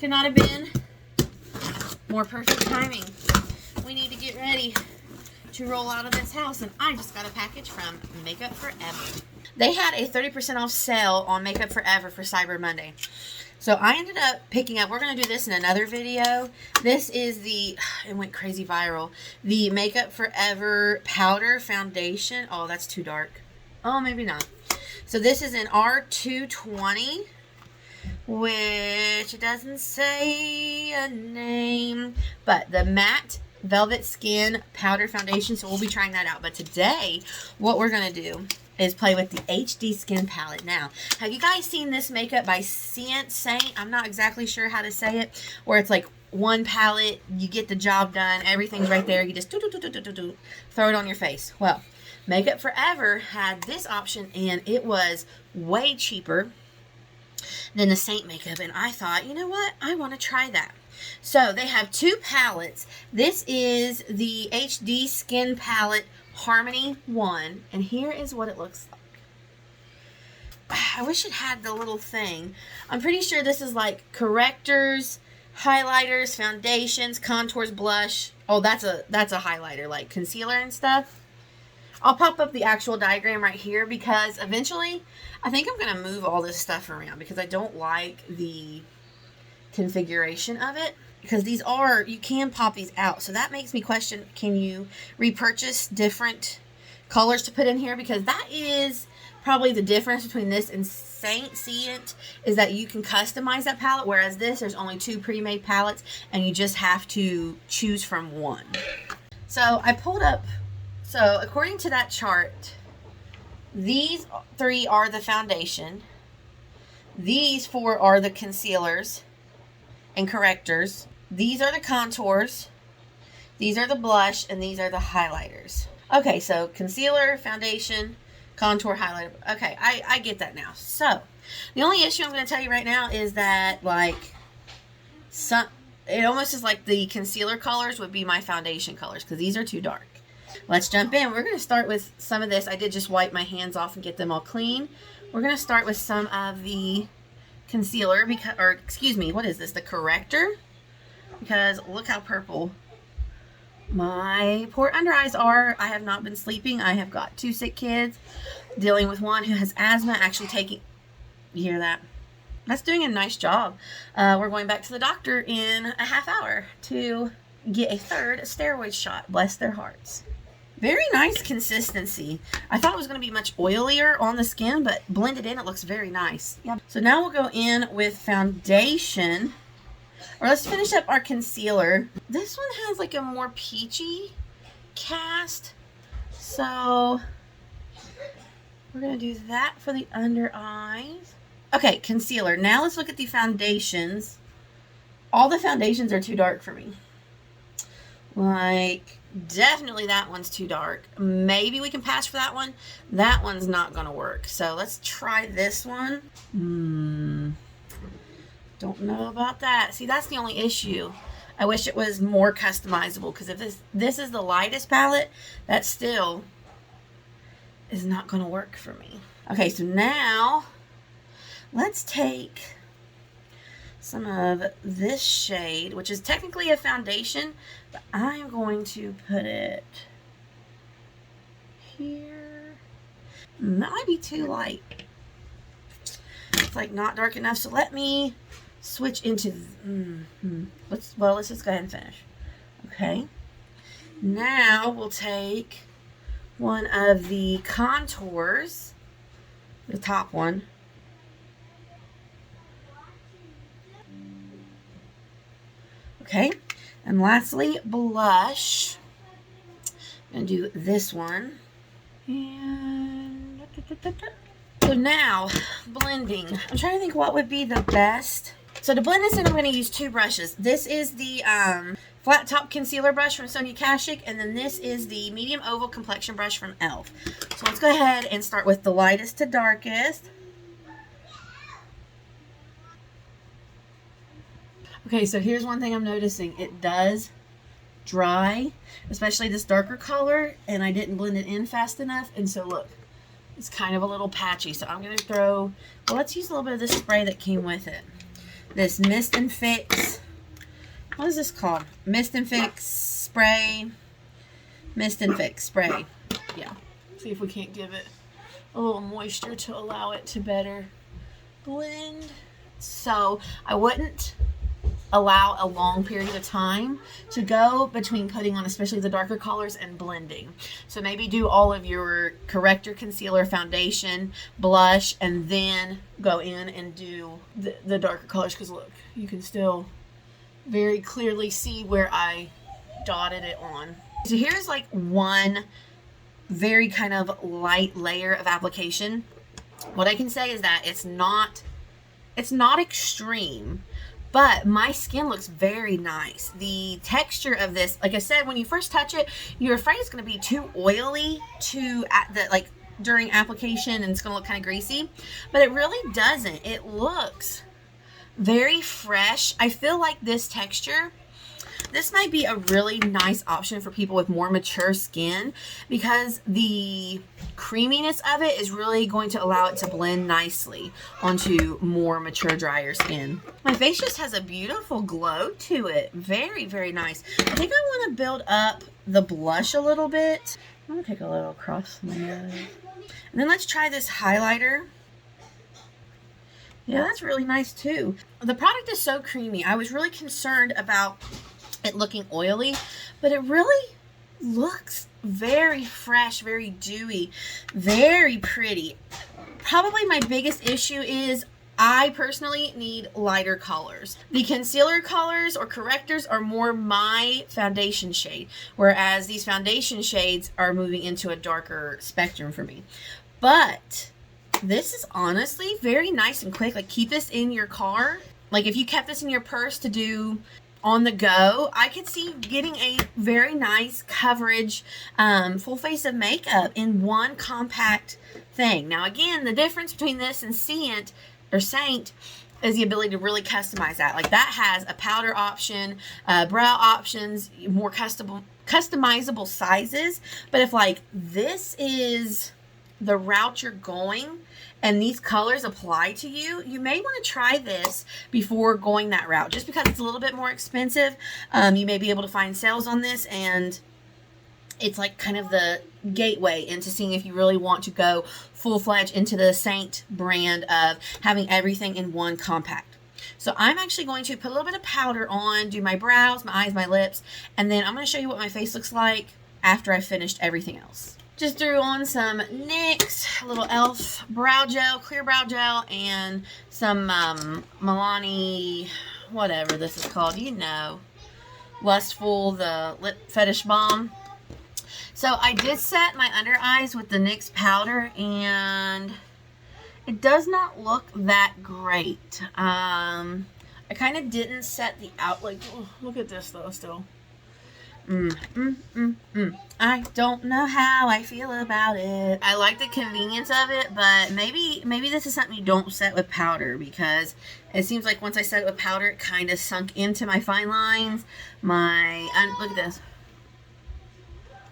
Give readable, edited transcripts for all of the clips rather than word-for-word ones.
could not have been more perfect timing. We need to get ready to roll out of this house, and I just got a package from Makeup Forever. They had a 30% off sale on Makeup Forever for Cyber Monday. So I ended up picking up, we're going to do this in another video. This is the, it went crazy viral, the Makeup Forever Powder Foundation. Oh, that's too dark. Oh, maybe not. So this is in R220, which it doesn't say a name, but the matte velvet skin powder foundation. So we'll be trying that out. But today, what we're going to do is play with the HD Skin Palette. Now, have you guys seen this makeup by Saint? I'm not exactly sure how to say it. Where it's like one palette, you get the job done, everything's right there. You just throw it on your face. Well, Makeup Forever had this option, and it was way cheaper than the Saint makeup. And I thought, you know what? I want to try that. So they have two palettes. This is the HD Skin Palette Harmony 1, and here is what it looks like. I wish it had the little thing. I'm pretty sure this is like correctors, highlighters, foundations, contours, blush. Oh, that's a highlighter, like concealer and stuff. I'll pop up the actual diagram right here because eventually I think I'm going to move all this stuff around because I don't like the configuration of it, because these are, you can pop these out, so that makes me question, can you repurchase different colors to put in here? Because that is probably the difference between this and Saint, is that you can customize that palette, whereas this, there's only two pre-made palettes and you just have to choose from one. So I pulled up, so according to that chart, these three are the foundation, these four are the concealers and correctors, these are the contours, these are the blush, and these are the highlighters. Okay, so concealer, foundation, contour, highlighter. Okay, I get that now. So the only issue I'm going to tell you right now is that, like, it almost is like the concealer colors would be my foundation colors because these are too dark. Let's jump in. We're going to start with some of this. I did just wipe my hands off and get them all clean. We're going to start with some of the concealer, because, or excuse me, what is this? The corrector, because look how purple my poor under eyes are. I have not been sleeping. I have got two sick kids, dealing with one who has asthma, actually taking, you hear that? That's doing a nice job. We're going back to the doctor in a half hour to get a third steroid shot. Bless their hearts. Very nice consistency. I thought it was going to be much oilier on the skin, but blended in, it looks very nice. Yep. So now we'll go in with foundation. Or let's finish up our concealer. This one has like a more peachy cast. So we're going to do that for the under eyes. Okay, concealer. Now let's look at the foundations. All the foundations are too dark for me. Like, definitely that one's too dark. Maybe we can pass for that one. That one's not going to work. So let's try this one. Don't know about that. See, that's the only issue. I wish it was more customizable, because if this is the lightest palette, that still is not going to work for me. Okay, so now let's take some of this shade, which is technically a foundation, but I'm going to put it here. That might be too light. It's like not dark enough, so let me switch into, let's just go ahead and finish. Okay, now we'll take one of the contours, the top one, okay, and lastly, blush. I'm going to do this one. And so now, blending. I'm trying to think what would be the best. So to blend this in, I'm going to use two brushes. This is the flat top concealer brush from Sonia Kashuk, and then this is the medium oval complexion brush from e.l.f. So let's go ahead and start with the lightest to darkest. Okay, so here's one thing I'm noticing. It does dry, especially this darker color, and I didn't blend it in fast enough, and so look, it's kind of a little patchy. So I'm going to throw, well, let's use a little bit of this spray that came with it. this Mist and Fix. What is this called? Mist and Fix spray. Mist and Fix spray. Yeah. See if we can't give it a little moisture to allow it to better blend. So I wouldn't allow a long period of time to go between putting on especially the darker colors and blending. So maybe do all of your corrector, concealer, foundation, blush, and then go in and do the darker colors, because look, you can still very clearly see where I dotted it on. So here's like one very kind of light layer of application. What I can say is that it's not extreme, but my skin looks very nice. The texture of this, like I said, when you first touch it, you're afraid it's going to be too oily during application, and it's going to look kind of greasy, but it really doesn't. It looks very fresh. I feel like this texture, this might be a really nice option for people with more mature skin, because the creaminess of it is really going to allow it to blend nicely onto more mature, drier skin. My face just has a beautiful glow to it. Very, very nice. I think I want to build up the blush a little bit. I'm going to take a little across my nose. And then let's try this highlighter. Yeah, that's really nice too. The product is so creamy. I was really concerned about it looking oily, but it really looks very fresh, very dewy, very pretty. Probably my biggest issue is I personally need lighter colors. The concealer colors or correctors are more my foundation shade, whereas these foundation shades are moving into a darker spectrum for me. But this is honestly very nice and quick. Like, keep this in your car. Like, if you kept this in your purse to do on the go, I could see getting a very nice coverage full face of makeup in one compact thing. Now again, the difference between this and Saint is the ability to really customize that. Like, that has a powder option, brow options, more customizable sizes. But if like this is the route you're going and these colors apply to you, you may want to try this before going that route, just because it's a little bit more expensive. You may be able to find sales on this, and it's like kind of the gateway into seeing if you really want to go full-fledged into the Saint brand of having everything in one compact. So I'm actually going to put a little bit of powder on, do my brows, my eyes, my lips, and then I'm going to show you what my face looks like after I've finished everything else. Just threw on some NYX, a little e.l.f. brow gel, clear brow gel, and some Milani, whatever this is called, you know, Lustful, the lip fetish balm. So I did set my under eyes with the NYX powder, and it does not look that great. I kind of didn't set the outline. Oh, look at this though, still. I don't know how I feel about it. I like the convenience of it, but maybe this is something you don't set with powder, because it seems like once I set it with powder, it kind of sunk into my fine lines. Look at this.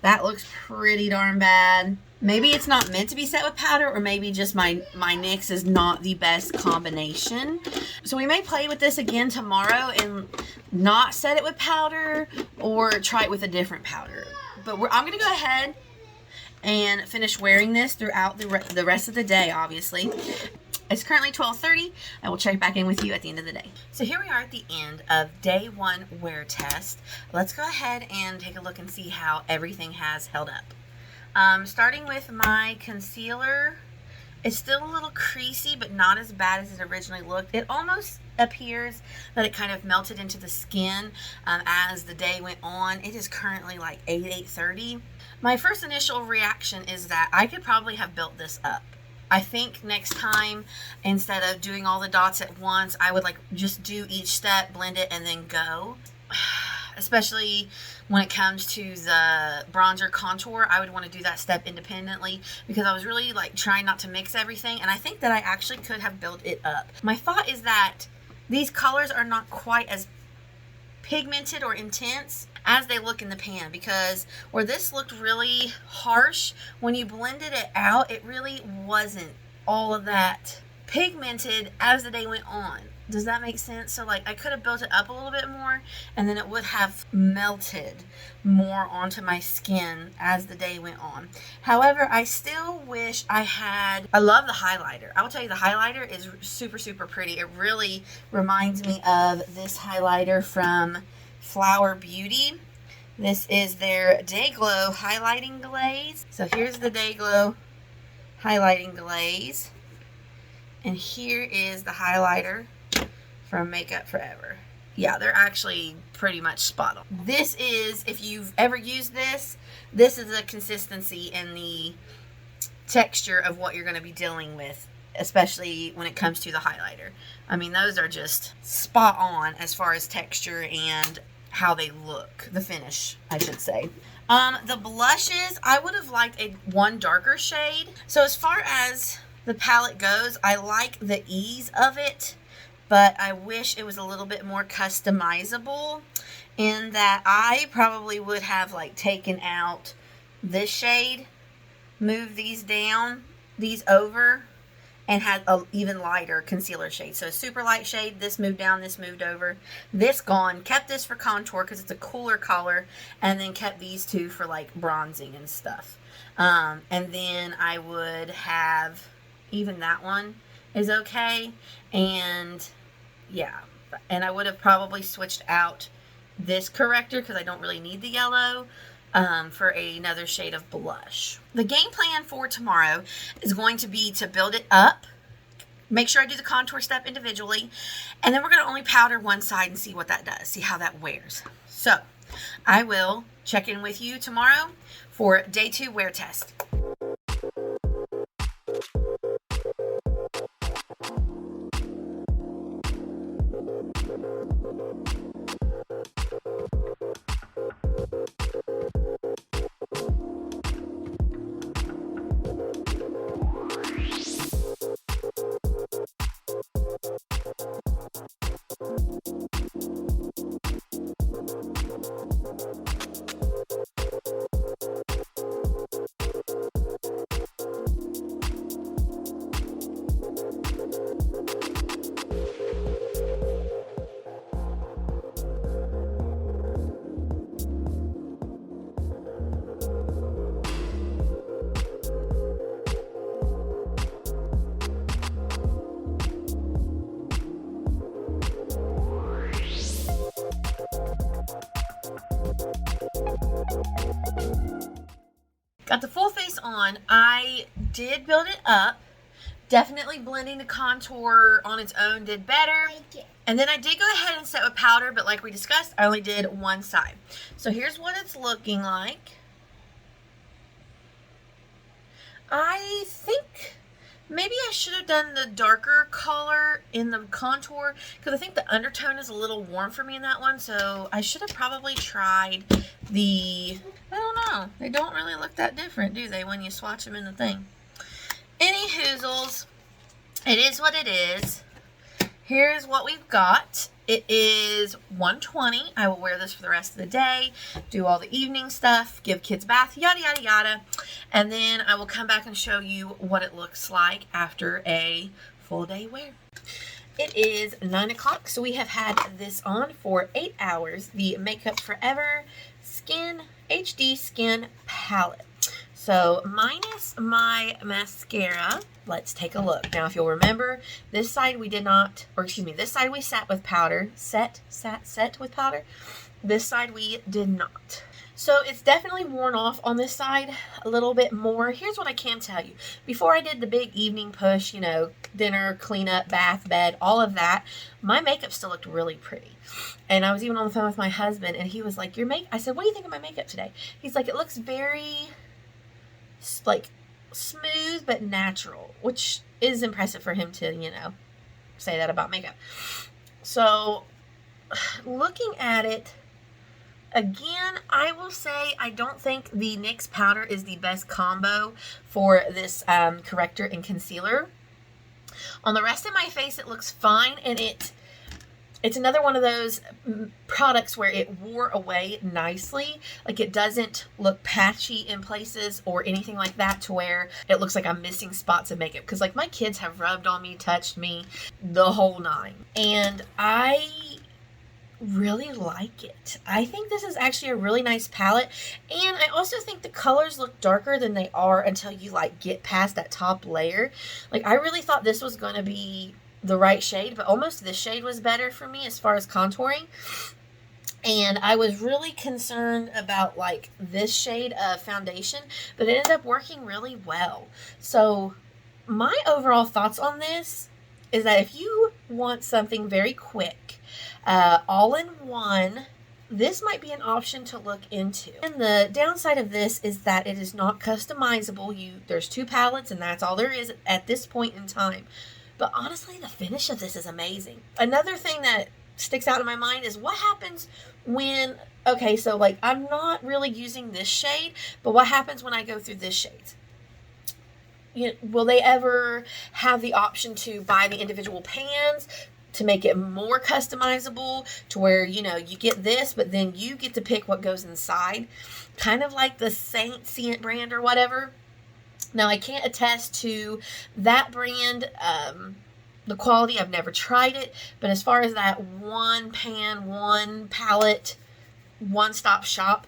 That looks pretty darn bad. Maybe it's not meant to be set with powder, or maybe just my NYX is not the best combination. So we may play with this again tomorrow and not set it with powder, or try it with a different powder. But I'm going to go ahead and finish wearing this throughout the rest of the day, obviously. It's currently 12:30. I will check back in with you at the end of the day. So here we are at the end of day 1 wear test. Let's go ahead and take a look and see how everything has held up. Starting with my concealer, it's still a little creasy, but not as bad as it originally looked. It almost appears that it kind of melted into the skin as the day went on. It is currently like 8:30. My first initial reaction is that I could probably have built this up. I think next time, instead of doing all the dots at once, I would like just do each step, blend it, and then go. Especially when it comes to the bronzer contour, I would want to do that step independently, because I was really like trying not to mix everything, and I think that I actually could have built it up. My thought is that these colors are not quite as pigmented or intense as they look in the pan, because where this looked really harsh, when you blended it out, it really wasn't all of that pigmented as the day went on. Does that make sense? So like I could have built it up a little bit more and then it would have melted more onto my skin as the day went on. However, I still wish I love the highlighter. I will tell you, the highlighter is super, super pretty. It really reminds me of this highlighter from Flower Beauty. This is their Day Glow highlighting glaze. So here's the Day Glow highlighting glaze. And here is the highlighter from Makeup Forever. Yeah, they're actually pretty much spot on. This is, if you've ever used this, this is the consistency and the texture of what you're going to be dealing with, especially when it comes to the highlighter. I mean, those are just spot on as far as texture and how they look. The finish, I should say. The blushes, I would have liked one darker shade. So as far as the palette goes, I like the ease of it, but I wish it was a little bit more customizable in that I probably would have like taken out this shade, moved these down, these over, and had a even lighter concealer shade. So a super light shade, this moved down, this moved over, this gone, kept this for contour because it's a cooler color, and then kept these two for like bronzing and stuff. And then I would have, even that one is okay, and yeah, and I would have probably switched out this corrector because I don't really need the yellow for another shade of blush. The game plan for tomorrow is going to be to build it up, make sure I do the contour step individually, and then we're going to only powder one side and see what that does, see how that wears. So I will check in with you tomorrow for day 2 wear test. Got the full face on. I did build it up. Definitely blending the contour on its own did better. And then I did go ahead and set with powder, but like we discussed, I only did one side. So here's what it's looking like. I think maybe I should have done the darker color in the contour because I think the undertone is a little warm for me in that one. So I should have probably tried the, I don't know. They don't really look that different, do they, when you swatch them in the thing? Any hoozles, it is what it is. Here's what we've got. It is $120. I will wear this for the rest of the day, do all the evening stuff, give kids a bath, yada, yada, yada. And then I will come back and show you what it looks like after a full day wear. It is 9 o'clock, so we have had this on for 8 hours. The Makeup Forever Skin HD Skin Palette. So minus my mascara, let's take a look. Now, if you'll remember, this side we did not, or excuse me, this side we set with powder, set with powder. This side we did not. So it's definitely worn off on this side a little bit more. Here's what I can tell you. Before I did the big evening push, you know, dinner, cleanup, bath, bed, all of that, my makeup still looked really pretty. And I was even on the phone with my husband, and he was like, I said, what do you think of my makeup today? He's like, it looks very, like, smooth but natural, which is impressive for him to, you know, say that about makeup. So looking at it again, I will say I don't think the NYX powder is the best combo for this corrector and concealer. On the rest of my face, it looks fine, and it It's another one of those products where it wore away nicely. Like, it doesn't look patchy in places or anything like that to where it looks like I'm missing spots of makeup. Because, like, my kids have rubbed on me, touched me, the whole nine. And I really like it. I think this is actually a really nice palette. And I also think the colors look darker than they are until you, like, get past that top layer. Like, I really thought this was going to be the right shade, but almost this shade was better for me as far as contouring. And I was really concerned about, like, this shade of foundation, but it ended up working really well. So my overall thoughts on this is that if you want something very quick, all in one, this might be an option to look into. And the downside of this is that it is not customizable. There's 2 palettes and that's all there is at this point in time. But honestly, the finish of this is amazing. Another thing that sticks out in my mind is what happens when, okay, so like I'm not really using this shade, but what happens when I go through this shade? Will they ever have the option to buy the individual pans to make it more customizable to where, you get this, but then you get to pick what goes inside? Kind of like the Saint brand or whatever. Now, I can't attest to that brand, the quality. I've never tried it. But as far as that one pan, one palette, one-stop shop,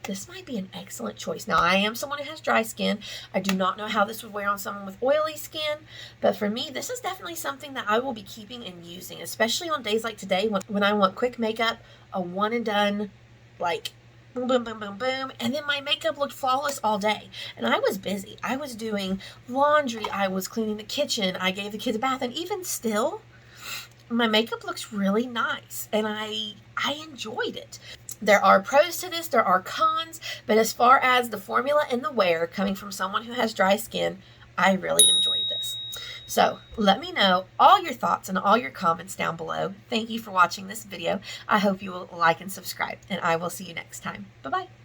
this might be an excellent choice. Now, I am someone who has dry skin. I do not know how this would wear on someone with oily skin. But for me, this is definitely something that I will be keeping and using, especially on days like today when I want quick makeup, a one and done, like, boom, boom, boom, boom, boom. And then my makeup looked flawless all day. And I was busy. I was doing laundry. I was cleaning the kitchen. I gave the kids a bath. And even still, my makeup looks really nice. And I enjoyed it. There are pros to this. There are cons. But as far as the formula and the wear coming from someone who has dry skin, I really enjoyed this. So let me know all your thoughts and all your comments down below. Thank you for watching this video. I hope you will like and subscribe, and I will see you next time. Bye-bye.